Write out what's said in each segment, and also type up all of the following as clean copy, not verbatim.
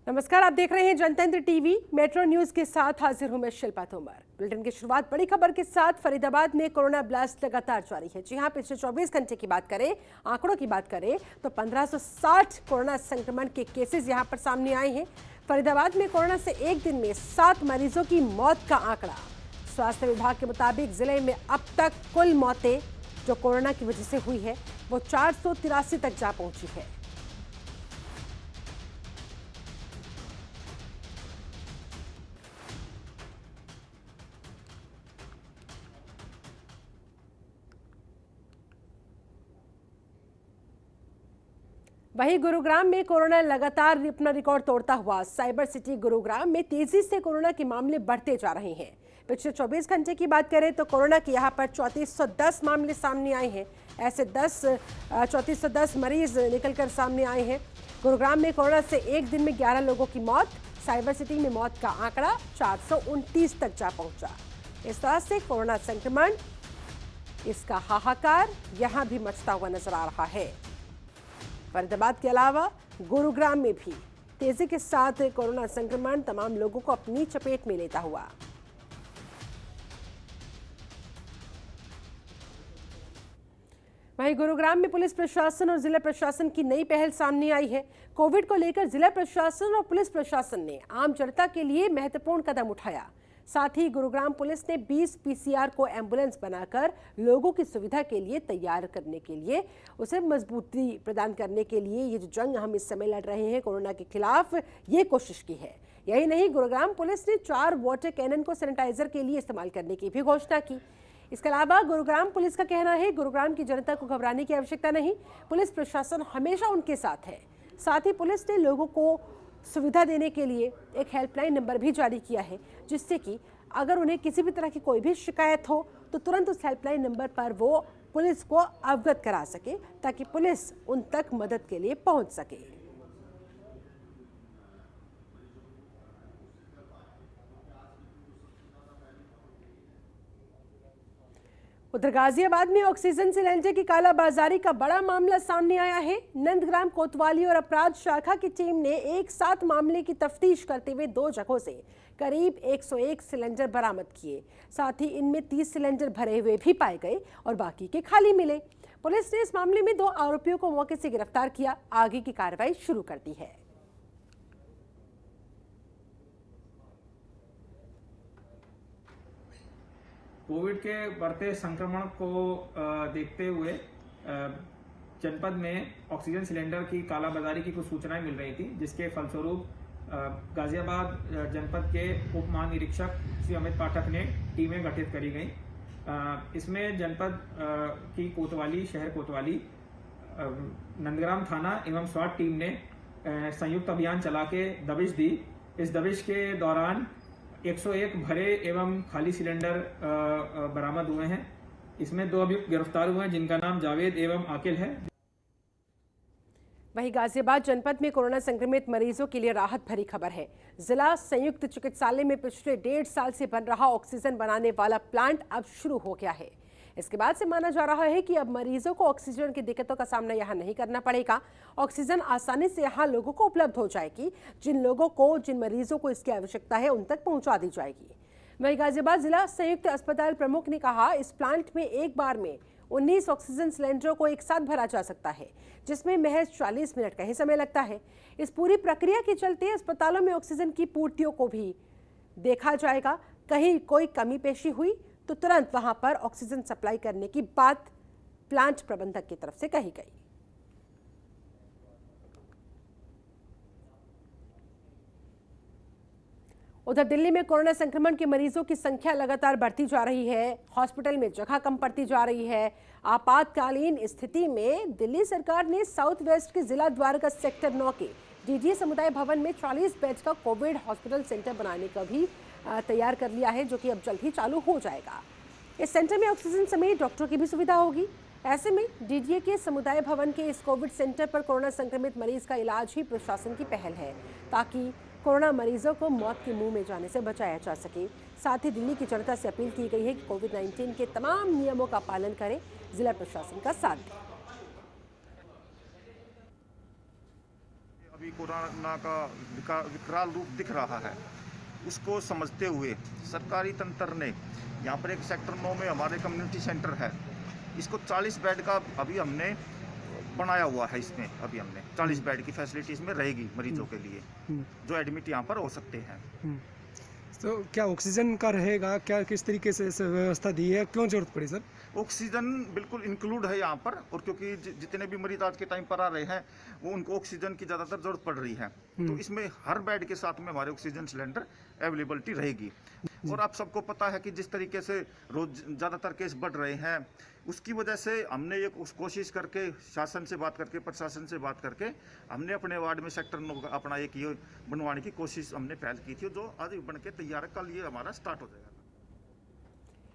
नमस्कार, आप देख रहे हैं जनतंत्र टीवी। मेट्रो न्यूज के साथ हाजिर हूं मैं शिल्पा तोमर। बुलेटिन की शुरुआत बड़ी खबर के साथ। फरीदाबाद में कोरोना ब्लास्ट लगातार जारी है। जी हां, पिछले 24 घंटे की बात करें, आंकड़ों की बात करें तो 1560 कोरोना संक्रमण के केसेस यहां पर सामने आए हैं। फरीदाबाद में कोरोना से एक दिन में 7 मरीजों की मौत का आंकड़ा। स्वास्थ्य विभाग के मुताबिक जिले में अब तक कुल मौतें जो कोरोना की वजह से हुई है वो 483 तक जा पहुंची है। वहीं गुरुग्राम में कोरोना लगातार अपना रिकॉर्ड तोड़ता हुआ साइबर सिटी गुरुग्राम में तेजी से कोरोना के मामले बढ़ते जा रहे हैं। पिछले 24 घंटे की बात करें तो कोरोना के यहां पर 3410 मामले सामने आए हैं। ऐसे 3410 मरीज निकलकर सामने आए हैं। गुरुग्राम में कोरोना से एक दिन में 11 लोगों की मौत। साइबर सिटी में मौत का आंकड़ा 429 तक जा पहुंचा। इस तरह से कोरोना संक्रमण, इसका हाहाकार यहां भी मचता हुआ नजर आ रहा है। फरीदाबाद के अलावा गुरुग्राम में भी तेजी के साथ कोरोना संक्रमण तमाम लोगों को अपनी चपेट में लेता हुआ। वहीं गुरुग्राम में पुलिस प्रशासन और जिला प्रशासन की नई पहल सामने आई है। कोविड को लेकर जिला प्रशासन और पुलिस प्रशासन ने आम जनता के लिए महत्वपूर्ण कदम उठाया। साथ ही गुरुग्राम पुलिस ने 20 पीसीआर को एम्बुलेंस बनाकर लोगों की सुविधा के लिए तैयार करने के लिए, उसे मजबूती प्रदान करने के लिए ये जो जंग हम इस समय लड़ रहे हैं कोरोना के खिलाफ, ये कोशिश की है। यही नहीं, गुरुग्राम पुलिस ने 4 वाटर कैनन को सैनिटाइजर के लिए इस्तेमाल करने की भी घोषणा की। इसके अलावा गुरुग्राम पुलिस का कहना है गुरुग्राम की जनता को घबराने की आवश्यकता नहीं, पुलिस प्रशासन हमेशा उनके साथ है। साथ ही पुलिस ने लोगों को सुविधा देने के लिए एक हेल्पलाइन नंबर भी जारी किया है, जिससे कि अगर उन्हें किसी भी तरह की कोई भी शिकायत हो तो तुरंत उस हेल्पलाइन नंबर पर वो पुलिस को अवगत करा सके, ताकि पुलिस उन तक मदद के लिए पहुंच सके। उधर गाजियाबाद में ऑक्सीजन सिलेंडर की कालाबाजारी का बड़ा मामला सामने आया है। नंदग्राम कोतवाली और अपराध शाखा की टीम ने एक साथ मामले की तफ्तीश करते हुए 2 जगहों से करीब 101 सिलेंडर बरामद किए। साथ ही इनमें 30 सिलेंडर भरे हुए भी पाए गए और बाकी के खाली मिले। पुलिस ने इस मामले में 2 आरोपियों को मौके से गिरफ्तार किया। आगे की कार्रवाई शुरू कर दी है। कोविड के बढ़ते संक्रमण को देखते हुए जनपद में ऑक्सीजन सिलेंडर की कालाबाजारी की कुछ सूचनाएं मिल रही थी, जिसके फलस्वरूप गाजियाबाद जनपद के उप महानिरीक्षक श्री अमित पाठक ने टीमें गठित करी गई। इसमें जनपद की कोतवाली, शहर कोतवाली, नंदग्राम थाना एवं स्वाट टीम ने संयुक्त अभियान चला के दबिश दी। इस दबिश के दौरान 101 भरे एवं खाली सिलेंडर बरामद हुए हैं। इसमें 2 अभियुक्त गिरफ्तार हुए हैं, जिनका नाम जावेद एवं आकिल है। वहीं गाजियाबाद जनपद में कोरोना संक्रमित मरीजों के लिए राहत भरी खबर है। जिला संयुक्त चिकित्सालय में पिछले 1.5 साल से बन रहा ऑक्सीजन बनाने वाला प्लांट अब शुरू हो गया है। इसके बाद से माना जा रहा है कि अब मरीजों को ऑक्सीजन की दिक्कतों का सामना यहां नहीं करना पड़ेगा। ऑक्सीजन आसानी से यहां लोगों को उपलब्ध हो जाएगी। जिन मरीजों को इसकी आवश्यकता है उन तक पहुंचा दी जाएगी। वहीं गाजियाबाद जिला संयुक्त अस्पताल प्रमुख ने कहा, इस प्लांट में एक बार में 19 ऑक्सीजन सिलेंडरों को एक साथ भरा जा सकता है, जिसमें महज 40 मिनट का ही समय लगता है। इस पूरी प्रक्रिया के चलते अस्पतालों में ऑक्सीजन की पूर्तियों को भी देखा जाएगा। कहीं कोई कमी पेशी हुई तो तुरंत वहां पर ऑक्सीजन सप्लाई करने की बात प्लांट प्रबंधक की तरफ से कही गई। उधर दिल्ली में कोरोना संक्रमण के मरीजों की संख्या लगातार बढ़ती जा रही है। हॉस्पिटल में जगह कम पड़ती जा रही है। आपातकालीन स्थिति में दिल्ली सरकार ने साउथ वेस्ट के जिला द्वारका सेक्टर 9 के डीडीए समुदाय भवन में 40 बेड का कोविड हॉस्पिटल सेंटर बनाने का भी तैयार कर लिया है, जो कि अब जल्द ही चालू हो जाएगा। इस सेंटर में ऑक्सीजन समेत डॉक्टरों की भी सुविधा होगी। ऐसे में डीडीए के समुदाय भवन के इस कोविड सेंटर पर कोरोना संक्रमित मरीज का इलाज ही प्रशासन की पहल है, ताकि कोरोना मरीजों को मौत के मुंह में जाने से बचाया जा सके। साथ ही दिल्ली की जनता से अपील की गई है कि कोविड-19 के तमाम नियमों का पालन करें, जिला प्रशासन का साथ दें। अभी कोरोना का विकराल रूप दिख रहा है, उसको समझते हुए सरकारी तंत्र ने यहाँ पर एक सेक्टर 9 में हमारे कम्युनिटी सेंटर है, इसको 40 बेड का अभी हमने बनाया हुआ है। इसमें अभी हमने 40 बेड की फैसिलिटी इसमें रहेगी मरीजों के लिए जो एडमिट यहाँ पर हो सकते हैं। तो क्या ऑक्सीजन का रहेगा, क्या किस तरीके से व्यवस्था दी है, क्यों जरूरत पड़ी सर? ऑक्सीजन बिल्कुल इंक्लूड है यहाँ पर, और क्योंकि जितने भी मरीज आज के टाइम पर आ रहे हैं वो उनको ऑक्सीजन की ज़्यादातर जरूरत पड़ रही है, तो इसमें हर बेड के साथ में हमारे ऑक्सीजन सिलेंडर अवेलेबिलिटी रहेगी। और आप सबको पता है कि जिस तरीके से रोज ज़्यादातर केस बढ़ रहे हैं, उसकी वजह से हमने ये कोशिश करके शासन से बात करके, प्रशासन से बात करके, हमने अपने वार्ड में सेक्टर 9 का अपना एक ये बनवाने की कोशिश हमने पहल की थी, जो आज बन के तैयार है। कल ये हमारा स्टार्ट हो जाएगा।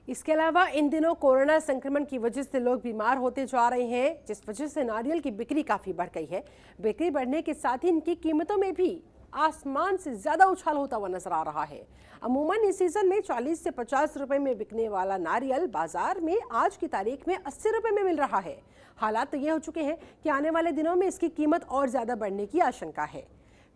इसके अलावा इन दिनों कोरोना संक्रमण की वजह से लोग बीमार होते जा रहे हैं, जिस वजह से नारियल की बिक्री काफी बढ़ गई है। बिक्री बढ़ने के साथ ही इनकी कीमतों में भी आसमान से ज्यादा उछाल होता हुआ नजर आ रहा है। अमूमन इस सीजन में 40 से 50 रुपए में बिकने वाला नारियल बाजार में आज की तारीख में 80 रुपए में मिल रहा है। हालात तो ये हो चुके हैं कि आने वाले दिनों में इसकी कीमत और ज्यादा बढ़ने की आशंका है।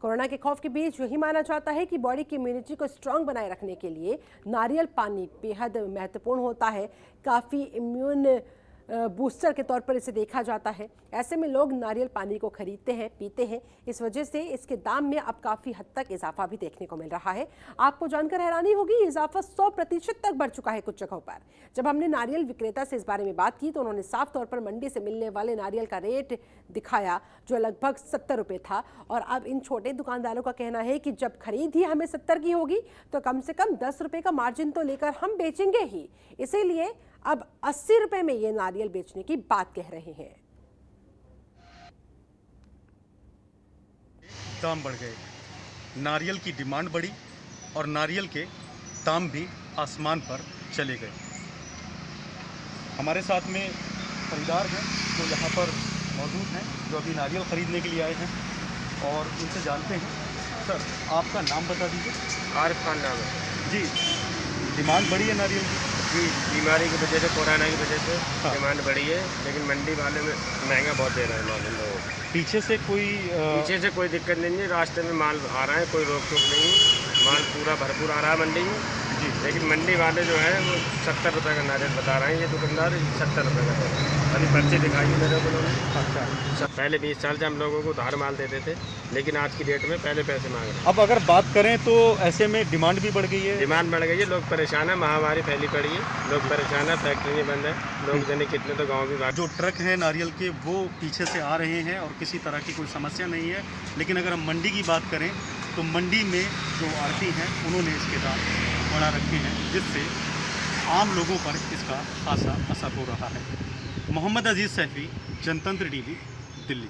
कोरोना के खौफ के बीच यही माना जाता है कि बॉडी की इम्यूनिटी को स्ट्रांग बनाए रखने के लिए नारियल पानी बेहद महत्वपूर्ण होता है। काफ़ी इम्यून बूस्टर के तौर पर इसे देखा जाता है। ऐसे में लोग नारियल पानी को खरीदते हैं, पीते हैं। इस वजह से इसके दाम में अब काफ़ी हद तक इजाफा भी देखने को मिल रहा है। आपको जानकर हैरानी होगी, इजाफा 100% तक बढ़ चुका है कुछ जगहों पर। जब हमने नारियल विक्रेता से इस बारे में बात की तो उन्होंने साफ तौर पर मंडी से मिलने वाले नारियल का रेट दिखाया, जो लगभग 70 रुपये था। और अब इन छोटे दुकानदारों का कहना है कि जब खरीद ही हमें 70 की होगी तो कम से कम 10 रुपये का मार्जिन तो लेकर हम बेचेंगे ही। इसीलिए अब 80 रुपए में ये नारियल बेचने की बात कह रहे हैं। दाम बढ़ गए, नारियल की डिमांड बढ़ी और नारियल के दाम भी आसमान पर चले गए। हमारे साथ में खरीदार हैं जो यहाँ पर मौजूद हैं, जो अभी नारियल ख़रीदने के लिए आए हैं, और उनसे जानते हैं। सर, आपका नाम बता दीजिए। आरिफ खान नाम है जी। डिमांड बढ़ी है नारियल की? जी, बीमारी की वजह से, कोरोना की वजह से डिमांड बढ़ी है, लेकिन मंडी वाले में महंगा बहुत दे रहे हैं माल लोगों को। पीछे से कोई दिक्कत नहीं है, रास्ते में माल आ रहा है, कोई रोक टोक नहीं है, माल पूरा भरपूर आ रहा है मंडी में जी। लेकिन मंडी वाले जो है वो 70 रुपये का नारियल बता रहे हैं, ये दुकानदार 70 रुपये का। अभी पर्चे दिखाई मेरे को उन्होंने। अच्छा। पहले 20 साल से हम लोगों को उधार माल देते थे, लेकिन आज की डेट में पहले पैसे मांग रहे हैं। अब अगर बात करें तो ऐसे में डिमांड भी बढ़ गई है। डिमांड बढ़ गई है, लोग परेशान है, महामारी फैली पड़ी है, लोग परेशान है, फैक्ट्री बंद है, लोग जाने कितने तो गाँव भी। जो ट्रक हैं नारियल के वो पीछे से आ रहे हैं और किसी तरह की कोई समस्या नहीं है। लेकिन अगर हम मंडी की बात करें तो मंडी में जो आड़ती हैं उन्होंने इसके दाम बढ़ा रखे हैं, जिससे आम लोगों पर इसका खासा असर हो रहा है। मोहम्मद अजीज सैफी, जनतंत्र टीवी, दिल्ली।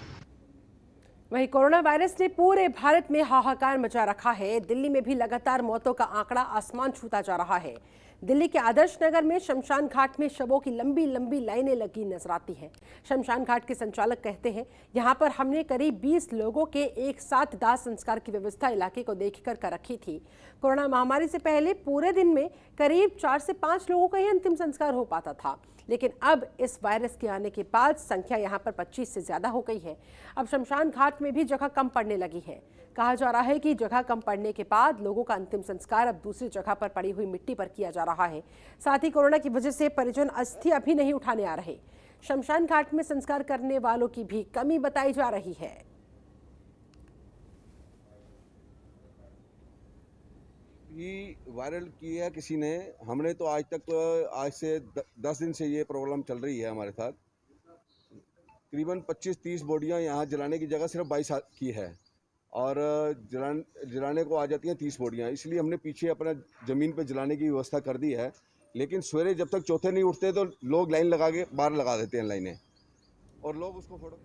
वहीं कोरोना वायरस ने पूरे भारत में हाहाकार मचा रखा है। दिल्ली में भी लगातार मौतों का आंकड़ा आसमान छूता जा रहा है। दिल्ली के आदर्श नगर में शमशान घाट में शवों की लंबी लंबी लाइनें लगी नजर आती हैं। शमशान घाट के संचालक कहते हैं, यहाँ पर हमने करीब 20 लोगों के एक साथ दाह संस्कार की व्यवस्था इलाके को देखकर कर रखी थी। कोरोना महामारी से पहले पूरे दिन में करीब 4 से 5 लोगों का ही अंतिम संस्कार हो पाता था, लेकिन अब इस वायरस के आने के बाद संख्या यहाँ पर 25 से ज्यादा हो गई है। अब शमशान घाट में भी जगह कम पड़ने लगी है। कहा जा रहा है कि जगह कम पड़ने के बाद लोगों का अंतिम संस्कार अब दूसरी जगह पर पड़ी हुई मिट्टी पर किया जा रहा है। साथ ही कोरोना की वजह से परिजन अस्थि अभी नहीं उठाने आ रहे। शमशान घाट में संस्कार करने वालों की भी कमी बताई जा रही है। ये वायरल किया है किसी ने, हमने तो आज से 10 दिन से ये प्रॉब्लम चल रही है हमारे साथ। करीबन 25-30 बॉडियां यहाँ जलाने की जगह सिर्फ 22 की है और जलाने को आ जाती हैं 30 बॉडियां। इसलिए हमने पीछे अपना ज़मीन पे जलाने की व्यवस्था कर दी है, लेकिन सवेरे जब तक चौथे नहीं उठते तो लोग लाइन लगा के बाहर लगा देते हैं लाइनें और लोग उसको फोटो।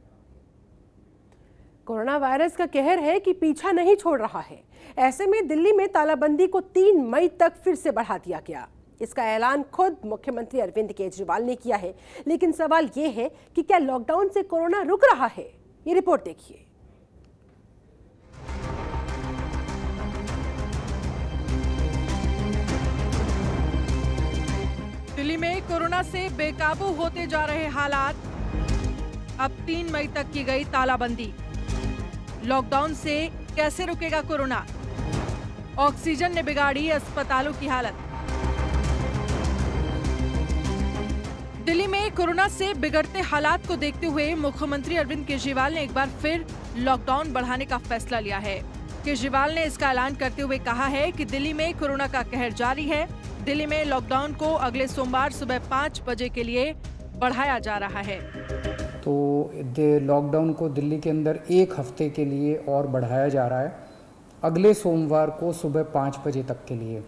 कोरोना वायरस का कहर है कि पीछा नहीं छोड़ रहा है। ऐसे में दिल्ली में तालाबंदी को 3 मई तक फिर से बढ़ा दिया गया। इसका ऐलान खुद मुख्यमंत्री अरविंद केजरीवाल ने किया है, लेकिन सवाल यह है कि क्या लॉकडाउन से कोरोना रुक रहा है? ये रिपोर्ट देखिए। दिल्ली में कोरोना से बेकाबू होते जा रहे हालात। अब 3 मई तक की गई तालाबंदी। लॉकडाउन से कैसे रुकेगा कोरोना? ऑक्सीजन ने बिगाड़ी अस्पतालों की हालत। दिल्ली में कोरोना से बिगड़ते हालात को देखते हुए मुख्यमंत्री अरविंद केजरीवाल ने एक बार फिर लॉकडाउन बढ़ाने का फैसला लिया है। केजरीवाल ने इसका ऐलान करते हुए कहा है कि दिल्ली में कोरोना का कहर जारी है। दिल्ली में लॉकडाउन को अगले सोमवार सुबह 5 बजे के लिए बढ़ाया जा रहा है। तो लॉकडाउन को दिल्ली के अंदर 1 हफ्ते के लिए और बढ़ाया जा रहा है, अगले सोमवार को सुबह 5 बजे तक के लिए।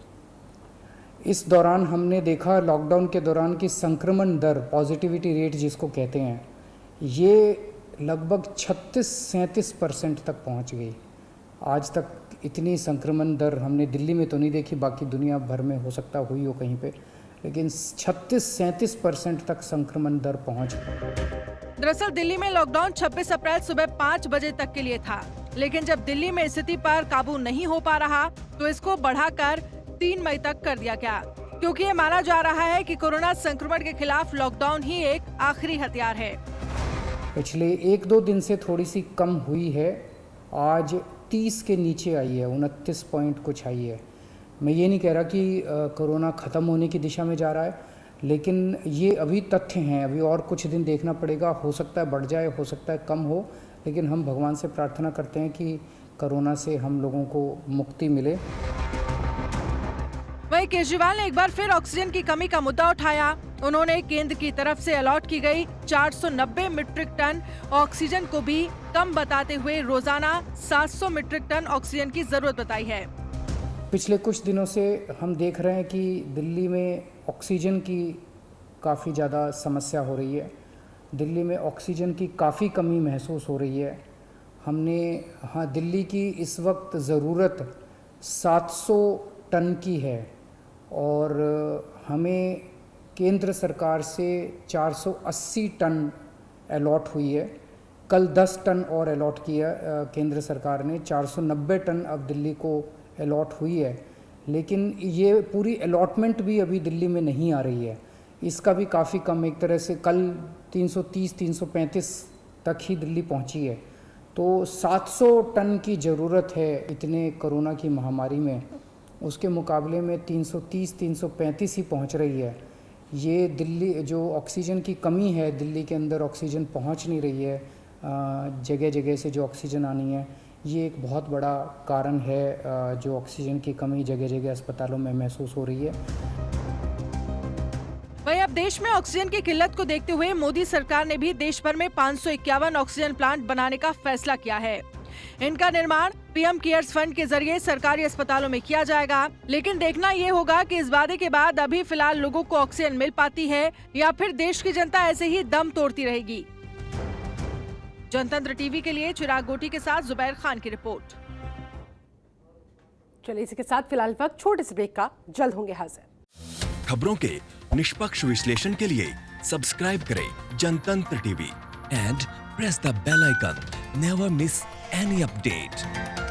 इस दौरान हमने देखा लॉकडाउन के दौरान की संक्रमण दर, पॉजिटिविटी रेट जिसको कहते हैं, ये लगभग 36-37% तक पहुंच गई। आज तक इतनी संक्रमण दर हमने दिल्ली में तो नहीं देखी, बाकी दुनिया भर में हो सकता हुई हो कहीं पे, लेकिन 36-37% तक संक्रमण दर पहुंच गई। दरअसल दिल्ली में लॉकडाउन 26 अप्रैल सुबह 5 बजे तक के लिए था, लेकिन जब दिल्ली में स्थिति पर काबू नहीं हो पा रहा तो इसको बढ़ाकर 3 मई तक कर दिया गया, क्योंकि ये माना जा रहा है कि कोरोना संक्रमण के खिलाफ लॉकडाउन ही एक आखिरी हथियार है। पिछले 1-2 दिन से थोड़ी सी कम हुई है, आज 30 के नीचे आई है, 29 पॉइंट कुछ आई है। मैं ये नहीं कह रहा कि कोरोना ख़त्म होने की दिशा में जा रहा है, लेकिन ये अभी तथ्य हैं, अभी और कुछ दिन देखना पड़ेगा। हो सकता है बढ़ जाए, हो सकता है कम हो, लेकिन हम भगवान से प्रार्थना करते हैं कि कोरोना से हम लोगों को मुक्ति मिले। वहीं केजरीवाल ने एक बार फिर ऑक्सीजन की कमी का मुद्दा उठाया। उन्होंने केंद्र की तरफ से अलॉट की गई 490 मीट्रिक टन ऑक्सीजन को भी कम बताते हुए रोजाना 700 मीट्रिक टन ऑक्सीजन की जरूरत बताई है। पिछले कुछ दिनों से हम देख रहे हैं कि दिल्ली में ऑक्सीजन की काफ़ी ज़्यादा समस्या हो रही है। दिल्ली में ऑक्सीजन की काफ़ी कमी महसूस हो रही है। दिल्ली की इस वक्त ज़रूरत 700 टन की है और हमें केंद्र सरकार से 480 टन अलॉट हुई है। कल 10 टन और अलॉट किया केंद्र सरकार ने, 490 टन अब दिल्ली को अलॉट हुई है। लेकिन ये पूरी अलॉटमेंट भी अभी दिल्ली में नहीं आ रही है, इसका भी काफ़ी कम, एक तरह से कल 330-335 तक ही दिल्ली पहुंची है। तो 700 टन की ज़रूरत है इतने कोरोना की महामारी में, उसके मुकाबले में 330-335 ही पहुंच रही है। ये दिल्ली जो ऑक्सीजन की कमी है, दिल्ली के अंदर ऑक्सीजन पहुंच नहीं रही है, जगह जगह से जो ऑक्सीजन आनी है, ये एक बहुत बड़ा कारण है जो ऑक्सीजन की कमी जगह जगह अस्पतालों में महसूस हो रही है। वहीं अब देश में ऑक्सीजन की किल्लत को देखते हुए मोदी सरकार ने भी देश भर में 551 ऑक्सीजन प्लांट बनाने का फैसला किया है। इनका निर्माण पीएम केयर्स फंड के जरिए सरकारी अस्पतालों में किया जाएगा, लेकिन देखना ये होगा कि इस वादे के बाद अभी फिलहाल लोगों को ऑक्सीजन मिल पाती है या फिर देश की जनता ऐसे ही दम तोड़ती रहेगी। जनतंत्र टीवी के लिए चिराग गोटी के साथ जुबैर खान की रिपोर्ट। चलिए इसी के साथ फिलहाल वक्त छोटे से ब्रेक का, जल्द होंगे हाजिर। खबरों के निष्पक्ष विश्लेषण के लिए सब्सक्राइब करें Jantantra TV and press the bell icon. Never miss any update.